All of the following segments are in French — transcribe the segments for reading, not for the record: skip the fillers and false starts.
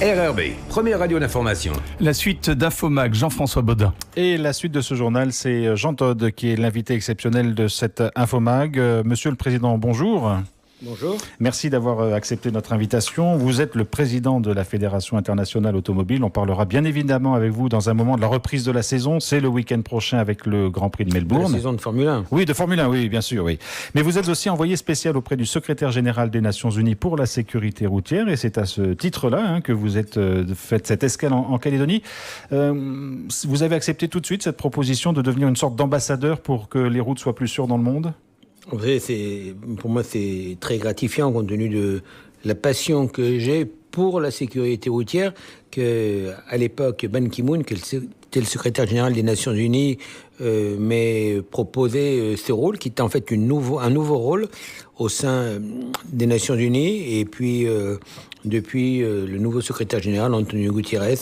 RRB, première radio d'information. La suite d'Infomac, Jean-François Baudin. Et la suite de ce journal, c'est Jean Todt qui est l'invité exceptionnel de cette Infomac. Monsieur le Président, bonjour. Bonjour. Merci d'avoir accepté notre invitation. Vous êtes le président de la Fédération internationale automobile. On parlera bien évidemment avec vous dans un moment de la reprise de la saison. C'est le week-end prochain avec le Grand Prix de Melbourne. La saison de Formule 1. Oui, de Formule 1, oui, bien sûr, oui. Mais vous êtes aussi envoyé spécial auprès du secrétaire général des Nations Unies pour la sécurité routière. Et c'est à ce titre-là que vous êtes fait cette escale en Calédonie. Vous avez accepté tout de suite cette proposition de devenir une sorte d'ambassadeur pour que les routes soient plus sûres dans le monde ? Vous savez, pour moi, c'est très gratifiant compte tenu de la passion que j'ai pour la sécurité routière, que à l'époque, Ban Ki-moon, qui était le secrétaire général des Nations Unies, m'ait proposé ce rôle, qui était en fait un nouveau rôle au sein des Nations Unies. Et puis, depuis, le nouveau secrétaire général, Antonio Gutiérrez,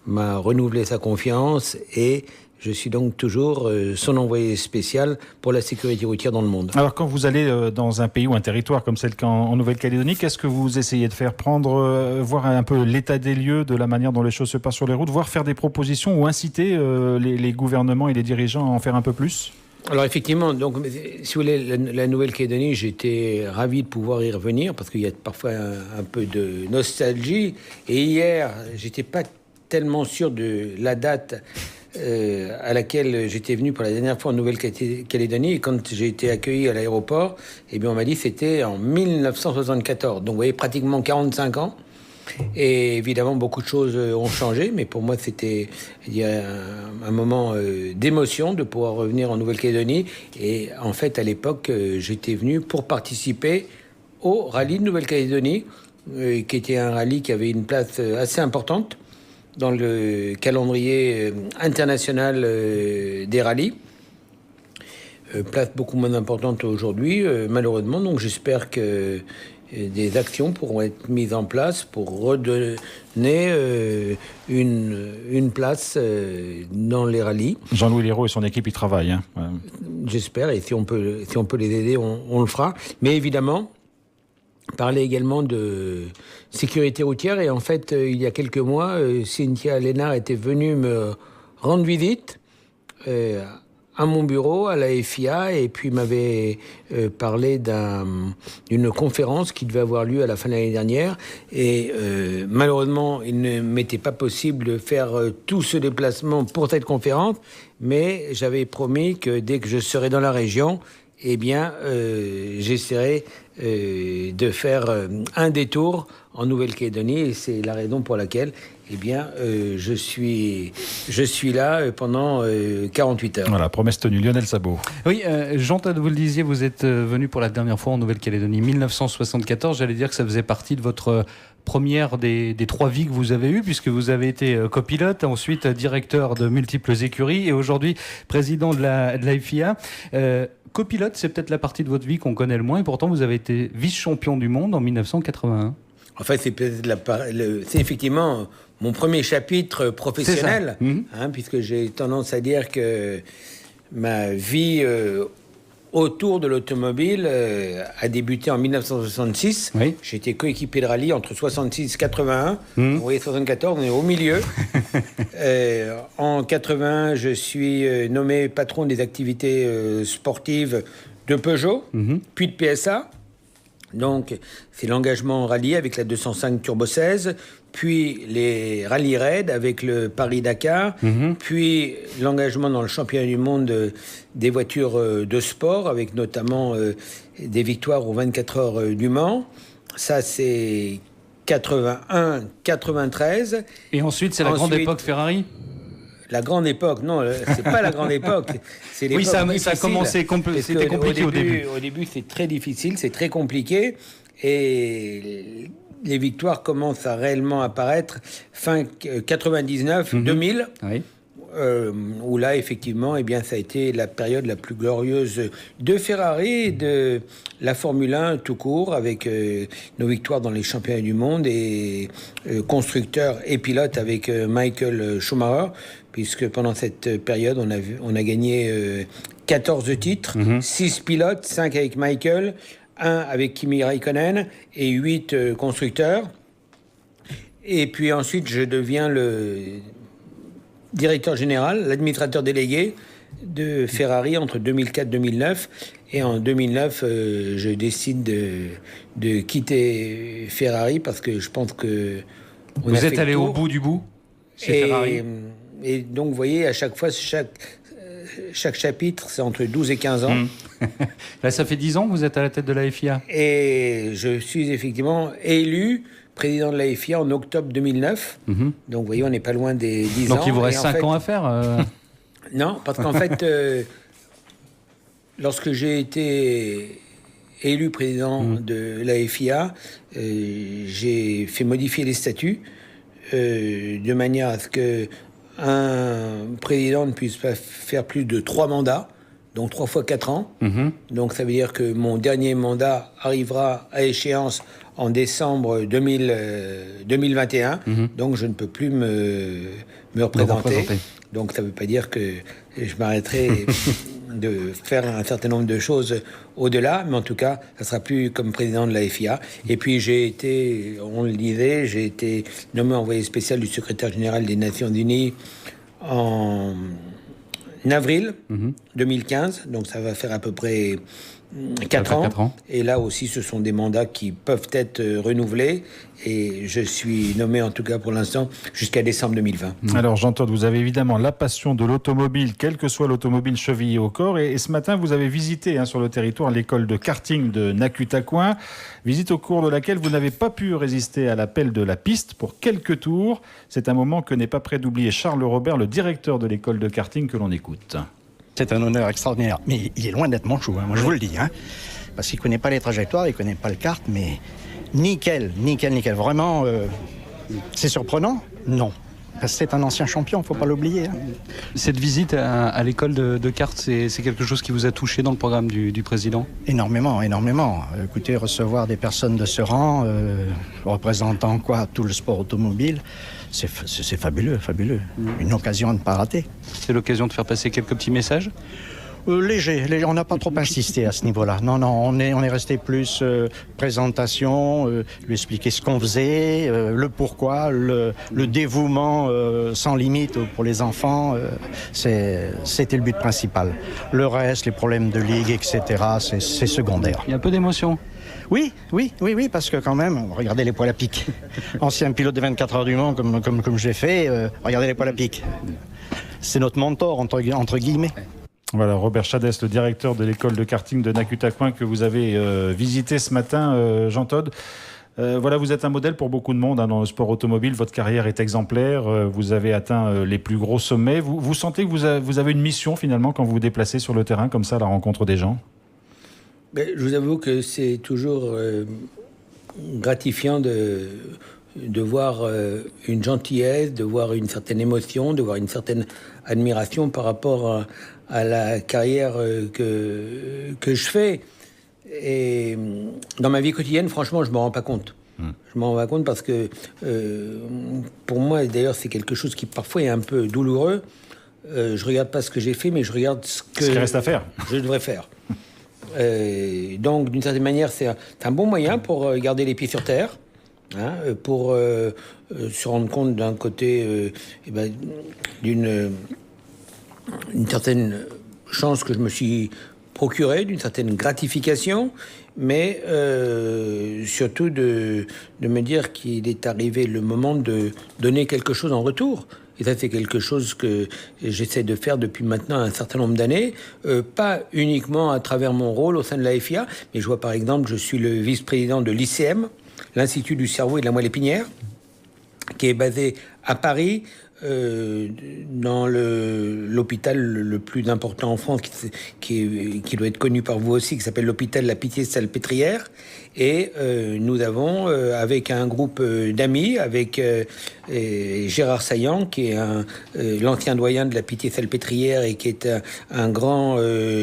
m'a renouvelé sa confiance et je suis donc toujours son envoyé spécial pour la sécurité routière dans le monde. Alors quand vous allez dans un pays ou un territoire comme celle qu'en Nouvelle-Calédonie, qu'est-ce que vous essayez de faire ? Voir un peu l'état des lieux de la manière dont les choses se passent sur les routes, voire faire des propositions ou inciter les gouvernements et les dirigeants à en faire un peu plus ? Alors effectivement, donc, si vous voulez, la Nouvelle-Calédonie, j'étais ravi de pouvoir y revenir parce qu'il y a parfois un peu de nostalgie. Et hier, j'étais pas tellement sûr de la date à laquelle j'étais venu pour la dernière fois en Nouvelle-Calédonie, et quand j'ai été accueilli à l'aéroport, eh bien on m'a dit que c'était en 1974. Donc vous voyez, pratiquement 45 ans. Et évidemment, beaucoup de choses ont changé, mais pour moi, c'était un moment d'émotion de pouvoir revenir en Nouvelle-Calédonie. Et en fait, à l'époque, j'étais venu pour participer au rallye de Nouvelle-Calédonie, qui était un rallye qui avait une place assez importante dans le calendrier international des rallyes. Place beaucoup moins importante aujourd'hui, malheureusement. Donc j'espère que des actions pourront être mises en place pour redonner une place dans les rallyes. Jean-Louis Léraud et son équipe y travaillent. J'espère, et si on peut les aider, on le fera. Mais évidemment, parler également de sécurité routière. Et en fait, il y a quelques mois, Cynthia Lénard était venue me rendre visite à mon bureau, à la FIA, et puis m'avait parlé d'une conférence qui devait avoir lieu à la fin de l'année dernière. Et malheureusement, il ne m'était pas possible de faire tout ce déplacement pour cette conférence, mais j'avais promis que dès que je serai dans la région, eh bien, j'essaierai de faire un détour en Nouvelle-Calédonie, et c'est la raison pour laquelle, eh bien, je suis là pendant 48 heures. Voilà, promesse tenue. Lionel Sabot. Oui, Jean Todt, vous le disiez, vous êtes venu pour la dernière fois en Nouvelle-Calédonie, 1974. J'allais dire que ça faisait partie de votre première des 3 vies que vous avez eues, puisque vous avez été copilote, ensuite directeur de multiples écuries, et aujourd'hui président de la FIA. Copilote, c'est peut-être la partie de votre vie qu'on connaît le moins, et pourtant vous avez été vice-champion du monde en 1981. En fait, c'est effectivement mon premier chapitre professionnel, puisque j'ai tendance à dire que ma vie autour de l'automobile a débuté en 1966. Oui. J'ai été coéquipier de rallye entre 66 et 81. Vous voyez, 74, on est au milieu. En 81, je suis nommé patron des activités sportives de Peugeot, puis de PSA. Donc, c'est l'engagement en rallye avec la 205 Turbo 16, puis les rallye raids avec le Paris-Dakar, puis l'engagement dans le championnat du monde des voitures de sport, avec notamment des victoires aux 24 heures du Mans. Ça, c'est 81, 93. Et ensuite, c'est la grande époque Ferrari ? La grande époque, non, c'est pas la grande époque. C'est l'époque difficile. Ça a commencé, c'était compliqué au début. Au début, c'est très difficile, c'est très compliqué. Et les victoires commencent à réellement apparaître fin 99, 2000. Oui. Où là, effectivement, eh bien, ça a été la période la plus glorieuse de Ferrari et de la Formule 1 tout court, avec nos victoires dans les championnats du monde et constructeurs et pilotes avec Michael Schumacher, puisque pendant cette période, on a gagné 14 titres, 6 pilotes, 5 avec Michael, 1 avec Kimi Raikkonen et 8 constructeurs. Et puis ensuite, je deviens le directeur général, l'administrateur délégué de Ferrari entre 2004 et 2009. Et en 2009, je décide de quitter Ferrari parce que je pense que... Vous êtes allé au bout du bout chez Ferrari. Et donc, vous voyez, à chaque fois, chaque chapitre, c'est entre 12 et 15 ans. Là, ça fait 10 ans que vous êtes à la tête de la FIA. Et je suis effectivement élu président de la FIA en octobre 2009. Donc, vous voyez, on n'est pas loin des 10 ans. Donc, il vous reste 5 ans à faire Non, parce qu'en fait, lorsque j'ai été élu président de la FIA, j'ai fait modifier les statuts de manière à ce que un président ne puisse pas faire plus de 3 mandats, donc 3 fois 4 ans. Donc ça veut dire que mon dernier mandat arrivera à échéance en décembre 2021. Donc je ne peux plus me représenter. Donc ça ne veut pas dire que je m'arrêterai de faire un certain nombre de choses au-delà, mais en tout cas, ça ne sera plus comme président de la FIA. Et puis j'ai été, on le disait, j'ai été nommé envoyé spécial du secrétaire général des Nations Unies en avril 2015, donc ça va faire à peu près 4 ans. Et là aussi, ce sont des mandats qui peuvent être renouvelés. Et je suis nommé, en tout cas pour l'instant, jusqu'à décembre 2020. Alors, Jean-Todt, vous avez évidemment la passion de l'automobile, quelle que soit l'automobile chevillée au corps. Et ce matin, vous avez visité sur le territoire l'école de karting de Nakutaquin. Visite au cours de laquelle vous n'avez pas pu résister à l'appel de la piste pour quelques tours. C'est un moment que n'est pas prêt d'oublier Charles Robert, le directeur de l'école de karting, que l'on écoute. C'est un honneur extraordinaire, mais il est loin d'être mon chou, moi je vous le dis. Parce qu'il ne connaît pas les trajectoires, il ne connaît pas le kart, mais nickel. Vraiment, c'est surprenant? Non. Parce que c'est un ancien champion, il ne faut pas l'oublier. Cette visite à l'école de kart, c'est quelque chose qui vous a touché dans le programme du président? Énormément. Écoutez, recevoir des personnes de ce rang, représentant tout le sport automobile, c'est fabuleux. Une occasion à ne pas rater. C'est l'occasion de faire passer quelques petits messages? Léger, on n'a pas trop insisté à ce niveau-là. Non, on est resté plus présentation, lui expliquer ce qu'on faisait, le pourquoi, le dévouement sans limite pour les enfants. C'était le but principal. Le reste, les problèmes de ligue, etc., c'est secondaire. Il y a un peu d'émotion. Oui, parce que quand même, regardez les poils à pic. Ancien pilote de 24 heures du Mans, comme j'ai fait, regardez les poils à pic. C'est notre mentor, entre guillemets. Voilà, Robert Chadès, le directeur de l'école de karting de Nakutaquin que vous avez visité ce matin, Jean-Todt. Voilà, vous êtes un modèle pour beaucoup de monde dans le sport automobile. Votre carrière est exemplaire. Vous avez atteint les plus gros sommets. Vous sentez que vous avez une mission finalement quand vous vous déplacez sur le terrain comme ça à la rencontre des gens? Je vous avoue que c'est toujours gratifiant de voir une gentillesse, de voir une certaine émotion, de voir une certaine admiration par rapport à la carrière que je fais. Et dans ma vie quotidienne, franchement, je ne m'en rends pas compte. Je m'en rends pas compte parce que, pour moi, d'ailleurs, c'est quelque chose qui parfois est un peu douloureux. Je ne regarde pas ce que j'ai fait, mais je regarde ce qui reste à faire. Je devrais faire. Donc, d'une certaine manière, c'est un bon moyen pour garder les pieds sur terre, pour se rendre compte d'un côté d'une certaine chance que je me suis procurée, d'une certaine gratification, mais surtout de me dire qu'il est arrivé le moment de donner quelque chose en retour. Et ça, c'est quelque chose que j'essaie de faire depuis maintenant un certain nombre d'années, pas uniquement à travers mon rôle au sein de la FIA, mais je vois par exemple, je suis le vice-président de l'ICM, l'Institut du cerveau et de la moelle épinière, qui est basé à Paris, dans l'hôpital le plus important en France, qui doit être connu par vous aussi, qui s'appelle l'hôpital de la Pitié-Salpêtrière. Et nous avons, avec un groupe d'amis, avec Gérard Saillant, qui est l'ancien doyen de la Pitié-Salpêtrière et qui est un grand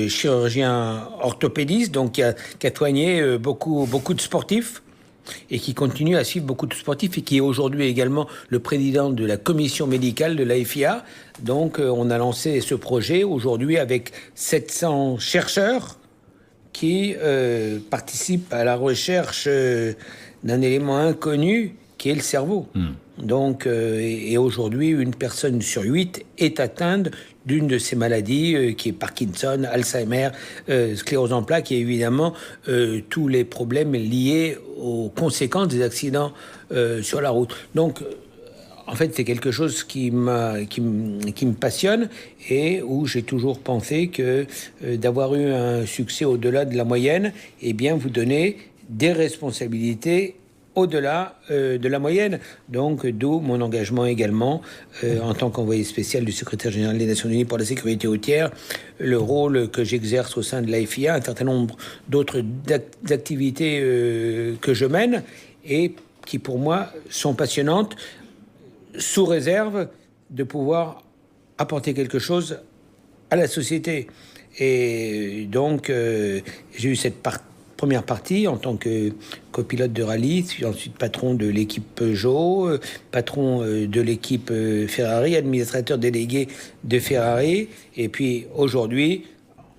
chirurgien orthopédiste, donc qui a soigné beaucoup de sportifs, et qui continue à suivre beaucoup de sportifs et qui est aujourd'hui également le président de la commission médicale de la FIA. Donc on a lancé ce projet aujourd'hui avec 700 chercheurs qui participent à la recherche d'un élément inconnu qui est le cerveau. Donc, et aujourd'hui, une personne sur 8 est atteinte d'une de ces maladies qui est Parkinson, Alzheimer, sclérose en plaques et évidemment tous les problèmes liés aux conséquences des accidents sur la route. Donc, en fait, c'est quelque chose qui me passionne et où j'ai toujours pensé que d'avoir eu un succès au-delà de la moyenne, eh bien, vous donnez des responsabilités au-delà de la moyenne. Donc, d'où mon engagement également en tant qu'envoyé spécial du secrétaire général des Nations Unies pour la sécurité routière, le rôle que j'exerce au sein de l'AFIA, un certain nombre d'autres activités que je mène et qui, pour moi, sont passionnantes, sous réserve de pouvoir apporter quelque chose à la société. Et donc, j'ai eu cette première partie en tant que copilote de rallye, puis ensuite patron de l'équipe Peugeot, patron de l'équipe Ferrari, administrateur délégué de Ferrari, et puis aujourd'hui,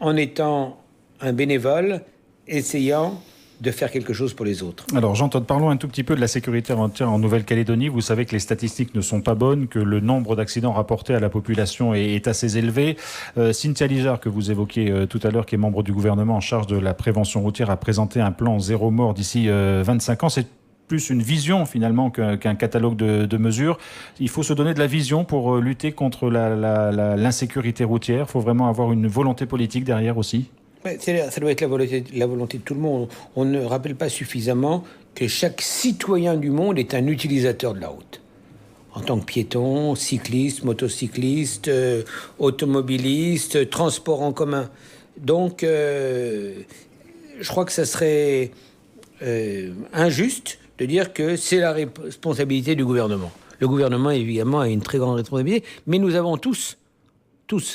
en étant un bénévole, essayant de faire quelque chose pour les autres. Alors Jean-Todt, parlons un tout petit peu de la sécurité routière en Nouvelle-Calédonie. Vous savez que les statistiques ne sont pas bonnes, que le nombre d'accidents rapportés à la population est assez élevé. Cynthia Lizard, que vous évoquiez tout à l'heure, qui est membre du gouvernement en charge de la prévention routière, a présenté un plan zéro mort d'ici 25 ans. C'est plus une vision finalement qu'un catalogue de mesures. Il faut se donner de la vision pour lutter contre l'insécurité routière. Il faut vraiment avoir une volonté politique derrière aussi. Ça doit être la volonté de tout le monde. On ne rappelle pas suffisamment que chaque citoyen du monde est un utilisateur de la route. En tant que piéton, cycliste, motocycliste, automobiliste, transport en commun. Donc, je crois que ça serait injuste de dire que c'est la responsabilité du gouvernement. Le gouvernement, évidemment, a une très grande responsabilité, mais nous avons tous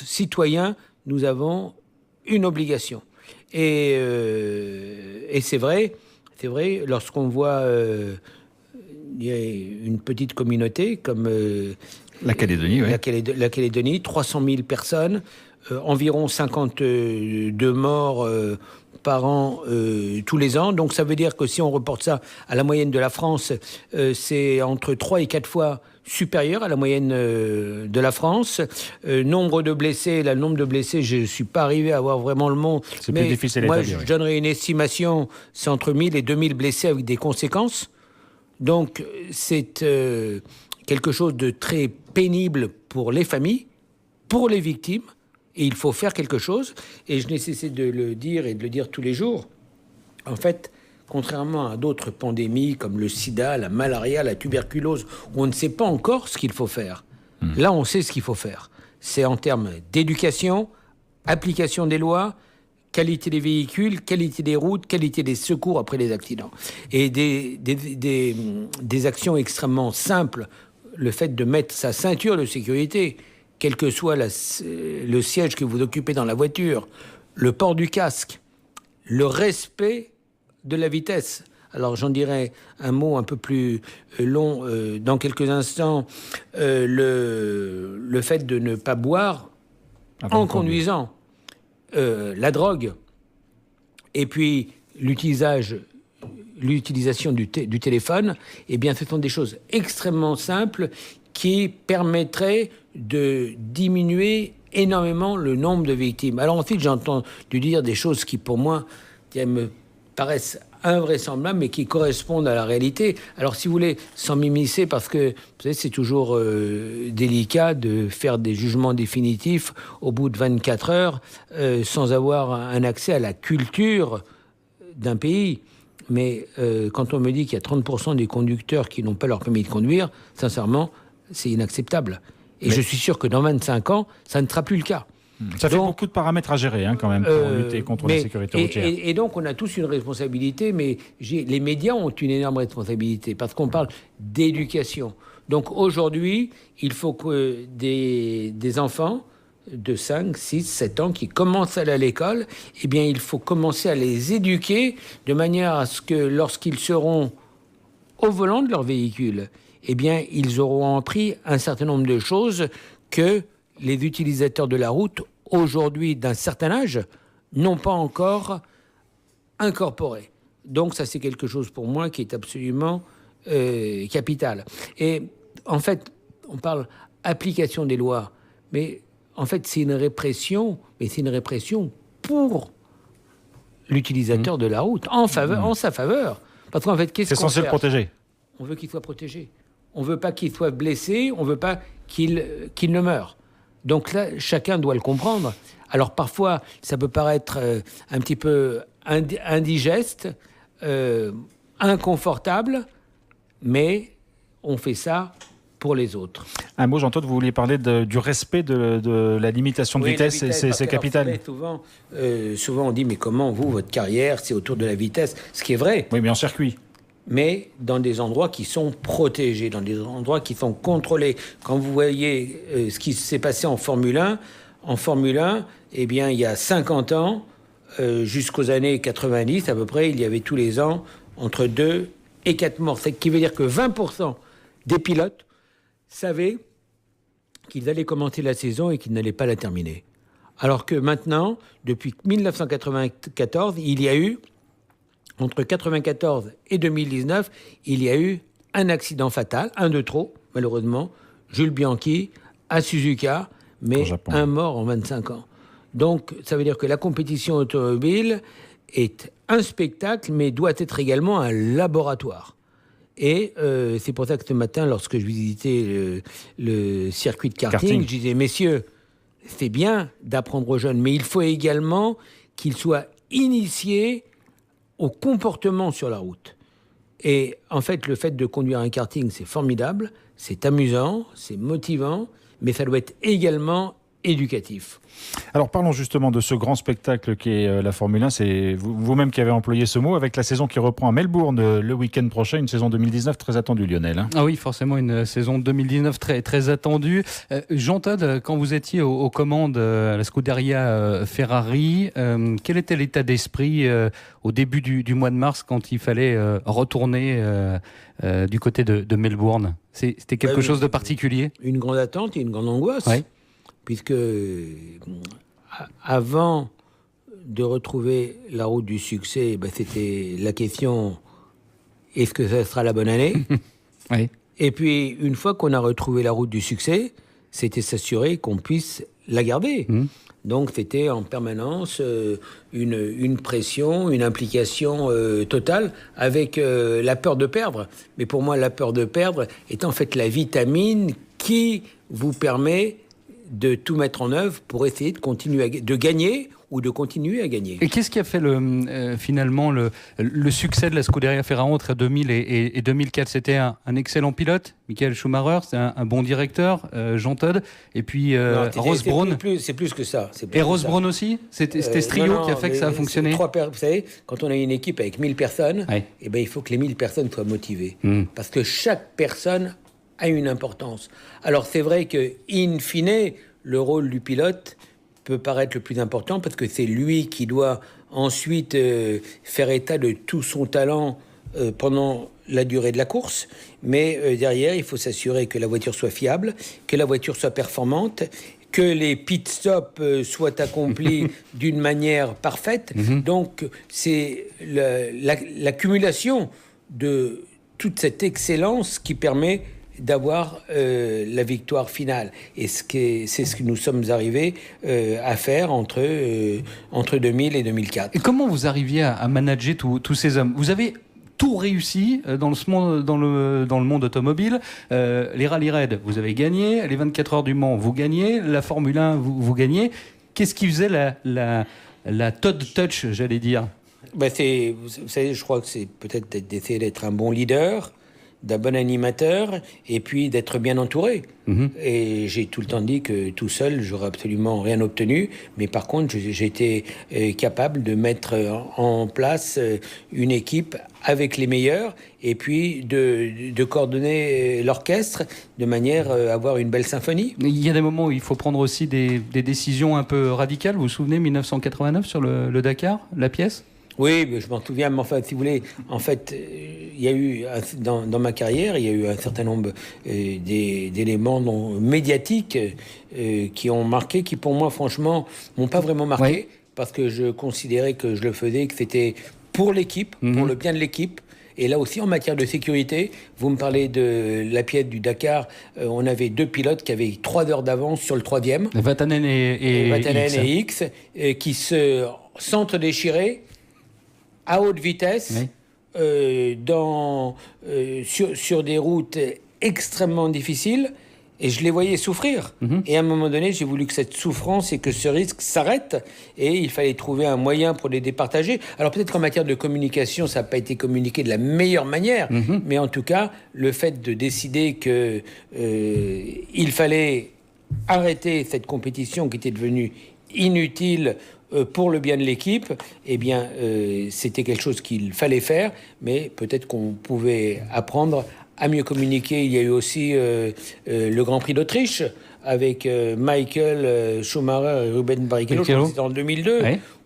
citoyens, nous avons une obligation. Et c'est vrai, lorsqu'on voit il y a une petite communauté comme la Calédonie, la Calédonie, 300 000 personnes, environ 52 morts par an tous les ans. Donc ça veut dire que si on reporte ça à la moyenne de la France, c'est entre 3 et 4 fois supérieur à la moyenne de la France. Nombre de blessés, je ne suis pas arrivé à avoir vraiment le mot. C'est plus difficile à établir. Moi, je donnerais une estimation, c'est entre 1000 et 2000 blessés avec des conséquences. Donc, c'est quelque chose de très pénible pour les familles, pour les victimes, et il faut faire quelque chose. Et je n'ai cessé de le dire et de le dire tous les jours. En fait, contrairement à d'autres pandémies comme le sida, la malaria, la tuberculose, où on ne sait pas encore ce qu'il faut faire. Là, on sait ce qu'il faut faire. C'est en termes d'éducation, application des lois, qualité des véhicules, qualité des routes, qualité des secours après les accidents. Et des actions extrêmement simples, le fait de mettre sa ceinture de sécurité, quel que soit le siège que vous occupez dans la voiture, le port du casque, le respect de la vitesse. Alors j'en dirai un mot un peu plus long dans quelques instants. Le fait de ne pas boire en conduisant, la drogue, et puis l'utilisation du téléphone, eh bien ce sont des choses extrêmement simples qui permettraient de diminuer énormément le nombre de victimes. Alors ensuite, j'ai entendu dire des choses qui, pour moi, me paraissent invraisemblables, mais qui correspondent à la réalité. Alors, si vous voulez, sans m'immiscer, parce que, vous savez, c'est toujours délicat de faire des jugements définitifs au bout de 24 heures, sans avoir un accès à la culture d'un pays. Mais quand on me dit qu'il y a 30% des conducteurs qui n'ont pas leur permis de conduire, sincèrement, c'est inacceptable. Et je suis sûr que dans 25 ans, ça ne sera plus le cas. Ça fait beaucoup de paramètres à gérer, quand même, pour lutter contre la sécurité routière. Et donc, on a tous une responsabilité, mais les médias ont une énorme responsabilité, parce qu'on parle d'éducation. Donc, aujourd'hui, il faut que des enfants de 5, 6, 7 ans qui commencent à aller à l'école, eh bien, il faut commencer à les éduquer de manière à ce que, lorsqu'ils seront au volant de leur véhicule, eh bien, ils auront appris un certain nombre de choses que les utilisateurs de la route, aujourd'hui d'un certain âge, n'ont pas encore incorporé. Donc ça, c'est quelque chose pour moi qui est absolument capitale. Et en fait, on parle application des lois, mais en fait, c'est une répression, mais c'est une répression pour l'utilisateur de la route, en sa faveur. Parce qu'en fait, qu'est-ce C'est qu'on censé le cherche ? protéger. On veut qu'il soit protégé. On ne veut pas qu'il soit blessé, on ne veut pas qu'il ne meure. Donc là, chacun doit le comprendre. Alors parfois, ça peut paraître un petit peu indigeste, inconfortable, mais on fait ça pour les autres. Un mot, Jean-Claude, vous vouliez parler du respect de la limitation de vitesse, c'est capital. Souvent, on dit, mais comment, vous, votre carrière, c'est autour de la vitesse, ce qui est vrai. Oui, mais en circuit. Mais dans des endroits qui sont protégés, dans des endroits qui sont contrôlés. Quand vous voyez ce qui s'est passé en Formule 1, eh bien, il y a 50 ans, jusqu'aux années 90 à peu près, il y avait tous les ans entre 2 et 4 morts. Ce qui veut dire que 20% des pilotes savaient qu'ils allaient commencer la saison et qu'ils n'allaient pas la terminer. Alors que maintenant, depuis 1994, il y a eu, entre 1994 et 2019, il y a eu un accident fatal, un de trop, malheureusement, Jules Bianchi, à Suzuka, mais un mort en 25 ans. Donc, ça veut dire que la compétition automobile est un spectacle, mais doit être également un laboratoire. Et c'est pour ça que ce matin, lorsque je visitais le circuit de karting, je disais, messieurs, c'est bien d'apprendre aux jeunes, mais il faut également qu'ils soient initiés au comportement sur la route. Et en fait, le fait de conduire un karting, c'est formidable, c'est amusant, c'est motivant, mais ça doit être également éducatif. Alors parlons justement de ce grand spectacle qui est la Formule 1. C'est vous-même qui avez employé ce mot, avec la saison qui reprend à Melbourne le week-end prochain, une saison 2019 très attendue, Lionel. Ah oui, forcément une saison 2019 très, très attendue. Jean-Todt, quand vous étiez aux commandes à la Scuderia Ferrari, quel était l'état d'esprit au début du mois de mars quand il fallait retourner du côté de Melbourne ? C'était quelque chose de particulier ? Une grande attente et une grande angoisse. Oui. Puisque avant de retrouver la route du succès, c'était la question, est-ce que ça sera la bonne année ? Oui. Et puis, une fois qu'on a retrouvé la route du succès, c'était s'assurer qu'on puisse la garder. Donc, c'était en permanence une pression, une implication totale avec la peur de perdre. Mais pour moi, la peur de perdre est en fait la vitamine qui vous permet de tout mettre en œuvre pour essayer de continuer de gagner ou de continuer à gagner. Et qu'est-ce qui a fait finalement le succès de la Scuderia Ferrari entre 2000 et 2004 ? C'était un excellent pilote, Michael Schumacher, c'est un bon directeur, Jean-Todt, et puis Ross Brawn. C'est plus que ça. Et Ross Brawn aussi ? C'était ce trio qui a fait que ça a fonctionné ? Vous savez, quand on a une équipe avec 1000 personnes, eh ben, il faut que les 1000 personnes soient motivées. Parce que chaque personne a une importance. Alors c'est vrai que, in fine, le rôle du pilote peut paraître le plus important parce que c'est lui qui doit ensuite faire état de tout son talent pendant la durée de la course. Mais derrière, il faut s'assurer que la voiture soit fiable, que la voiture soit performante, que les pit stops soient accomplis d'une manière parfaite. Donc c'est l'accumulation de toute cette excellence qui permet d'avoir la victoire finale. Et c'est ce que nous sommes arrivés à faire entre 2000 et 2004. Et comment vous arriviez à manager tous ces hommes ? Vous avez tout réussi dans le monde automobile. Les rallye raids, vous avez gagné. Les 24 heures du Mans, vous gagnez. La Formule 1, vous gagnez. Qu'est-ce qui faisait la Todd Touch, j'allais dire ? Vous savez, je crois que c'est peut-être d'essayer d'être un bon leader, d'un bon animateur, et puis d'être bien entouré. Et j'ai tout le temps dit que tout seul, j'aurais absolument rien obtenu, mais par contre, j'étais capable de mettre en place une équipe avec les meilleurs, et puis de coordonner l'orchestre de manière à avoir une belle symphonie. Il y a des moments où il faut prendre aussi des décisions un peu radicales. Vous vous souvenez, 1989, sur le Dakar, la pièce ? Oui, je m'en souviens, mais enfin, si vous voulez, en fait, il y a eu, dans ma carrière, il y a eu un certain nombre d'éléments médiatiques qui ont marqué, qui pour moi, franchement, m'ont pas vraiment marqué, parce que je considérais que je le faisais, que c'était pour l'équipe, pour le bien de l'équipe, Et là aussi, en matière de sécurité, vous me parlez de la pièce du Dakar, on avait 2 pilotes qui avaient 3 heures d'avance sur le 3e. Vatanen et X, qui se s'entre-déchiraient à haute vitesse sur des routes extrêmement difficiles. Et je les voyais souffrir. Et à un moment donné, j'ai voulu que cette souffrance et que ce risque s'arrête. Et il fallait trouver un moyen pour les départager. Alors peut-être qu'en matière de communication, ça n'a pas été communiqué de la meilleure manière. Mais en tout cas, le fait de décider qu'il fallait arrêter cette compétition qui était devenue inutile pour le bien de l'équipe, eh bien, c'était quelque chose qu'il fallait faire. Mais peut-être qu'on pouvait apprendre à mieux communiquer. Il y a eu aussi le Grand Prix d'Autriche avec Michael Schumacher et Ruben Barrichello, je crois que c'était en 2002,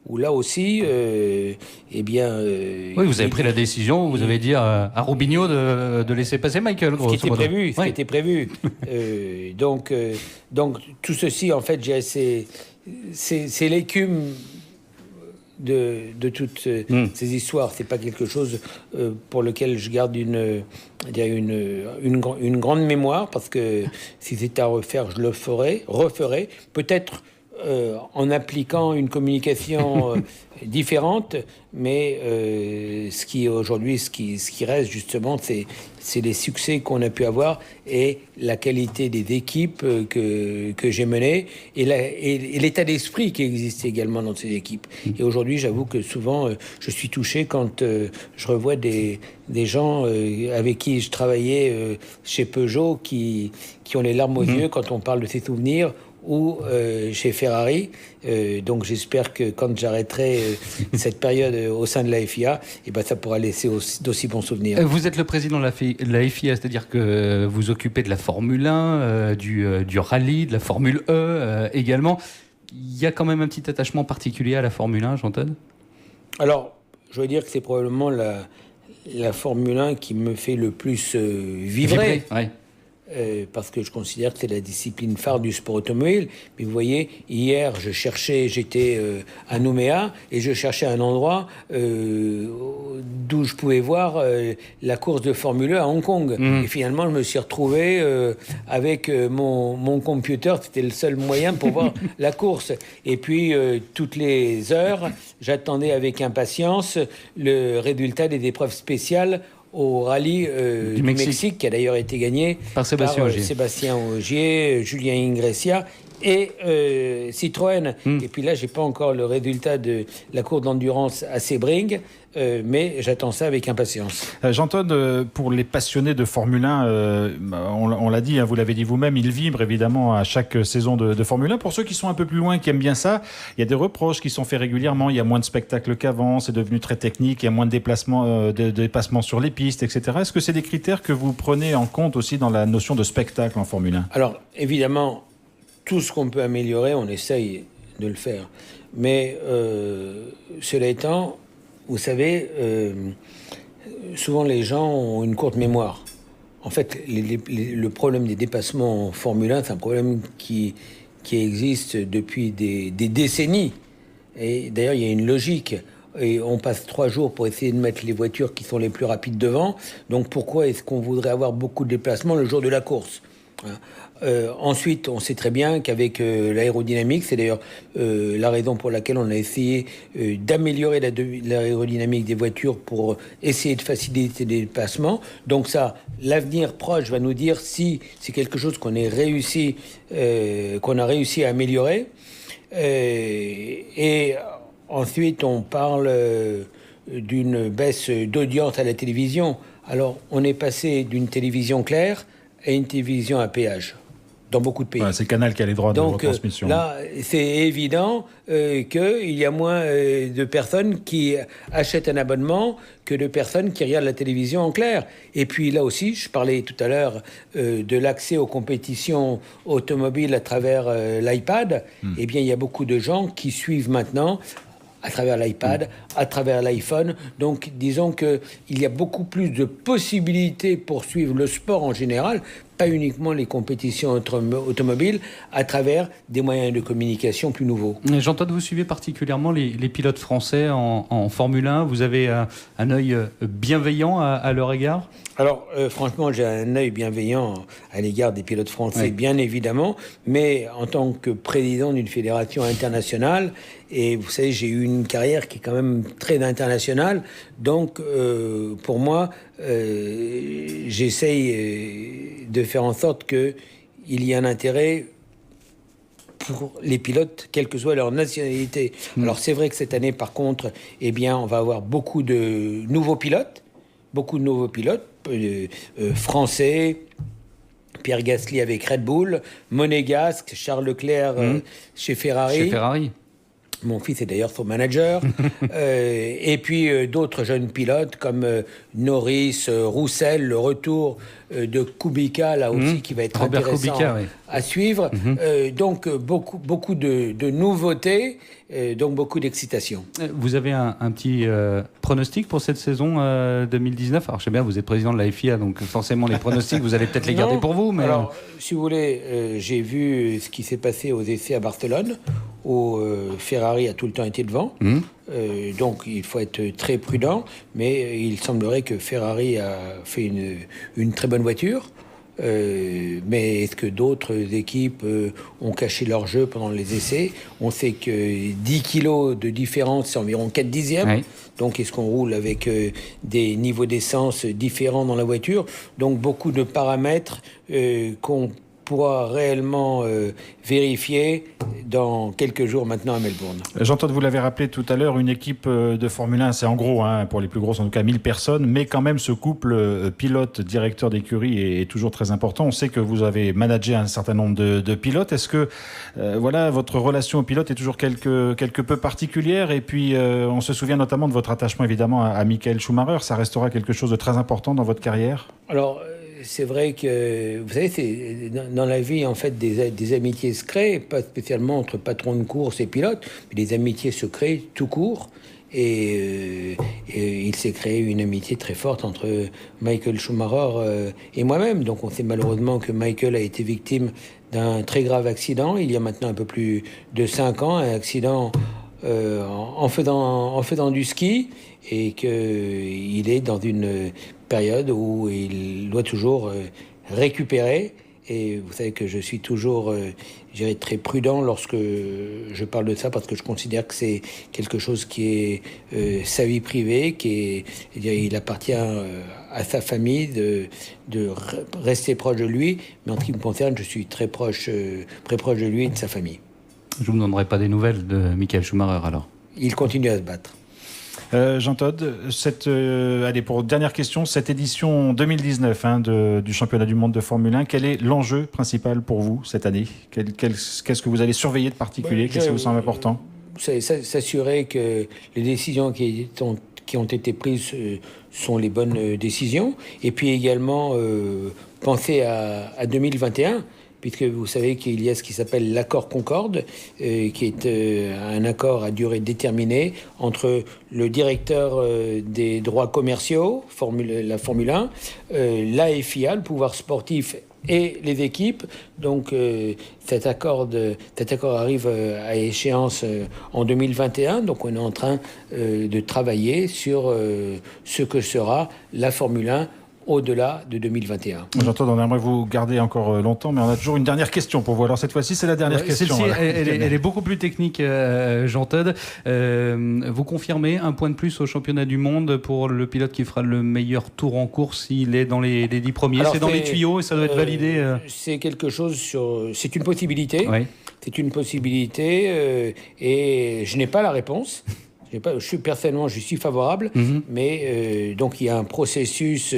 où là aussi, eh bien... oui, vous avez pris la décision, vous avez dit à Rubinho de laisser passer Michael. Ce qui était prévu. Donc, tout ceci, en fait, c'est l'écume de toutes ces histoires. C'est pas quelque chose pour lequel je garde une grande mémoire, parce que si c'était à refaire, je le referais. Peut-être en appliquant une communication différente, mais ce qui reste justement, c'est les succès qu'on a pu avoir et la qualité des équipes que j'ai menées et l'état d'esprit qui existe également dans ces équipes. Et aujourd'hui, j'avoue que souvent, je suis touché quand je revois des gens avec qui je travaillais chez Peugeot qui ont les larmes aux yeux quand on parle de ces souvenirs, ou chez Ferrari. Donc j'espère que quand j'arrêterai cette période au sein de la FIA, ça pourra laisser d'aussi bons souvenirs. Vous êtes le président de la FIA, c'est-à-dire que vous occupez de la Formule 1, du rallye, de la Formule E également. Il y a quand même un petit attachement particulier à la Formule 1, Jean-Todt ? Alors, je veux dire que c'est probablement la Formule 1 qui me fait le plus vibrer. Ouais. Parce que je considère que c'est la discipline phare du sport automobile. Mais vous voyez, hier, j'étais à Nouméa et je cherchais un endroit d'où je pouvais voir la course de Formule 1 à Hong Kong. Et finalement, je me suis retrouvé avec mon computer. C'était le seul moyen pour voir la course. Et puis, toutes les heures, j'attendais avec impatience le résultat des épreuves spéciales au rallye du Mexique, qui a d'ailleurs été gagné par Sébastien Ogier, Julien Ingressia et Citroën. Et puis là, j'ai pas encore le résultat de la course d'endurance à Sebring, mais j'attends ça avec impatience. Jean-Todt, pour les passionnés de Formule 1, on l'a dit, vous l'avez dit vous-même, ils vibrent évidemment à chaque saison de Formule 1. Pour ceux qui sont un peu plus loin, qui aiment bien ça, il y a des reproches qui sont faits régulièrement. Il y a moins de spectacles qu'avant, c'est devenu très technique, il y a moins de dépassements sur les pistes, etc. Est-ce que c'est des critères que vous prenez en compte aussi dans la notion de spectacle en Formule 1 ? Alors, évidemment, tout ce qu'on peut améliorer, on essaye de le faire. Mais cela étant, vous savez, souvent les gens ont une courte mémoire. En fait, le problème des dépassements en Formule 1, c'est un problème qui existe depuis des décennies. Et d'ailleurs, il y a une logique. Et on passe 3 jours pour essayer de mettre les voitures qui sont les plus rapides devant. Donc pourquoi est-ce qu'on voudrait avoir beaucoup de déplacements le jour de la course ? Ensuite, on sait très bien qu'avec l'aérodynamique, c'est d'ailleurs la raison pour laquelle on a essayé d'améliorer l'aérodynamique des voitures pour essayer de faciliter les déplacements. Donc ça, l'avenir proche va nous dire si c'est quelque chose qu'on a réussi à améliorer. Et ensuite, on parle d'une baisse d'audience à la télévision. Alors, on est passé d'une télévision claire à une télévision à péage dans beaucoup de pays. Ouais, c'est Canal qui a les droits de retransmission. Là, c'est évident qu'il y a moins de personnes qui achètent un abonnement que de personnes qui regardent la télévision en clair. Et puis là aussi, je parlais tout à l'heure de l'accès aux compétitions automobiles à travers l'iPad. Eh bien, il y a beaucoup de gens qui suivent maintenant à travers l'iPad, à travers l'iPhone. Donc, disons qu'il y a beaucoup plus de possibilités pour suivre le sport en général, pas uniquement les compétitions automobiles, à travers des moyens de communication plus nouveaux. Jean-Todt, vous suivez particulièrement les pilotes français en Formule 1. Vous avez un œil bienveillant à leur égard ? Alors, franchement, j'ai un œil bienveillant à l'égard des pilotes français, bien évidemment, mais en tant que président d'une fédération internationale, et vous savez, j'ai eu une carrière qui est quand même très internationale, donc pour moi, j'essaye de faire en sorte qu'il y ait un intérêt pour les pilotes, quelle que soit leur nationalité. Alors c'est vrai que cette année, par contre, eh bien, on va avoir beaucoup de nouveaux pilotes, français, Pierre Gasly avec Red Bull, Monégasque, Charles Leclerc chez Ferrari. Chez Ferrari. Mon fils est d'ailleurs son manager. Et puis d'autres jeunes pilotes comme Norris, Roussel, le retour de Kubica, là aussi, qui va être Robert intéressant Kubica, à suivre. Donc beaucoup de nouveautés, donc beaucoup d'excitation. Vous avez un petit pronostic pour cette saison 2019 ? Alors je sais bien, vous êtes président de la FIA, donc forcément les pronostics, vous allez peut-être les garder pour vous. Mais... Alors, si vous voulez, j'ai vu ce qui s'est passé aux essais à Barcelone, où Ferrari a tout le temps été devant. Donc il faut être très prudent, mais il semblerait que Ferrari a fait une très bonne voiture. Mais est-ce que d'autres équipes ont caché leur jeu pendant les essais ? On sait que 10 kilos de différence, c'est environ 4 dixièmes. Oui. Donc est-ce qu'on roule avec des niveaux d'essence différents dans la voiture ? Donc beaucoup de paramètres qu'on pourra réellement vérifier dans quelques jours maintenant à Melbourne. Jean-Todt, vous l'avez rappelé tout à l'heure, une équipe de Formule 1, c'est en gros, pour les plus grosses en tout cas, 1000 personnes, mais quand même ce couple pilote-directeur d'écurie est toujours très important. On sait que vous avez managé un certain nombre de pilotes. Est-ce que votre relation au pilote est toujours quelque peu particulière ? Et puis on se souvient notamment de votre attachement évidemment à Michael Schumacher. Ça restera quelque chose de très important dans votre carrière ? Alors, c'est vrai que, vous savez, c'est dans la vie, en fait, des amitiés se créent, pas spécialement entre patrons de course et pilotes, mais des amitiés se créent tout court. Et il s'est créé une amitié très forte entre Michael Schumacher et moi-même. Donc on sait malheureusement que Michael a été victime d'un très grave accident, il y a maintenant un peu plus de 5 ans, un accident en faisant du ski, et qu'il est dans une période où il doit toujours récupérer. Et vous savez que je suis toujours très prudent lorsque je parle de ça, parce que je considère que c'est quelque chose qui est sa vie privée, il appartient à sa famille de rester proche de lui. Mais en ce qui me concerne, je suis très proche de lui et de sa famille. Je ne vous donnerai pas des nouvelles de Michael Schumacher alors. Il continue à se battre. Jean-Todt, allez, pour dernière question, cette édition 2019 du championnat du monde de Formule 1, quel est l'enjeu principal pour vous cette année ? Qu'est-ce que vous allez surveiller de particulier ? Qu'est-ce qui vous semble important ? S'assurer que les décisions qui ont été prises sont les bonnes décisions, et puis également penser à 2021, puisque vous savez qu'il y a ce qui s'appelle l'accord Concorde, qui est un accord à durée déterminée entre le directeur des droits commerciaux, la Formule 1, la FIA, le pouvoir sportif, et les équipes. Donc cet accord arrive à échéance en 2021. Donc on est en train de travailler sur ce que sera la Formule 1 au-delà de 2021. J'entends, on aimerait vous garder encore longtemps, mais on a toujours une dernière question pour vous. Alors cette fois-ci, c'est la dernière question. Celle-ci, elle est beaucoup plus technique, Jean-Todt. Vous confirmez un point de plus au championnat du monde pour le pilote qui fera le meilleur tour en course s'il est dans les 10 premiers. Alors, c'est dans les tuyaux et ça doit être validé. C'est quelque chose c'est une possibilité. Oui. C'est une possibilité et je n'ai pas la réponse. Personnellement, je suis favorable, mais donc il y a un processus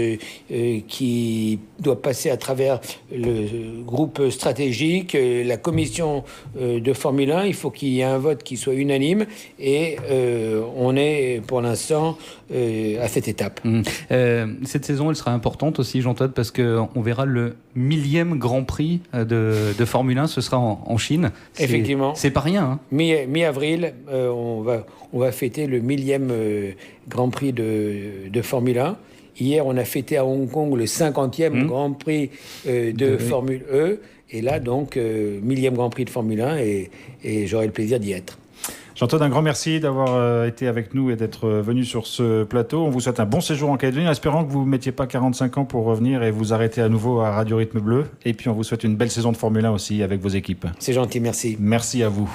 qui doit passer à travers le groupe stratégique, la commission de Formule 1. Il faut qu'il y ait un vote qui soit unanime et on est pour l'instant à cette étape. Cette saison, elle sera importante aussi, Jean-Todt, parce qu'on verra le 1000e Grand Prix de Formule 1, ce sera en Chine. Effectivement. C'est pas rien. Hein. Mi-avril, on va fêter le 1000e Grand Prix de Formule 1. Hier, on a fêté à Hong Kong le 50e Grand Prix de Formule E. Et là, donc, 1000e Grand Prix de Formule 1 et j'aurai le plaisir d'y être. Jean-Todt, un grand merci d'avoir été avec nous et d'être venu sur ce plateau. On vous souhaite un bon séjour en Calédonie, en espérant que vous ne mettiez pas 45 ans pour revenir et vous arrêter à nouveau à Radio Rythme Bleu. Et puis on vous souhaite une belle saison de Formule 1 aussi avec vos équipes. C'est gentil, merci. Merci à vous.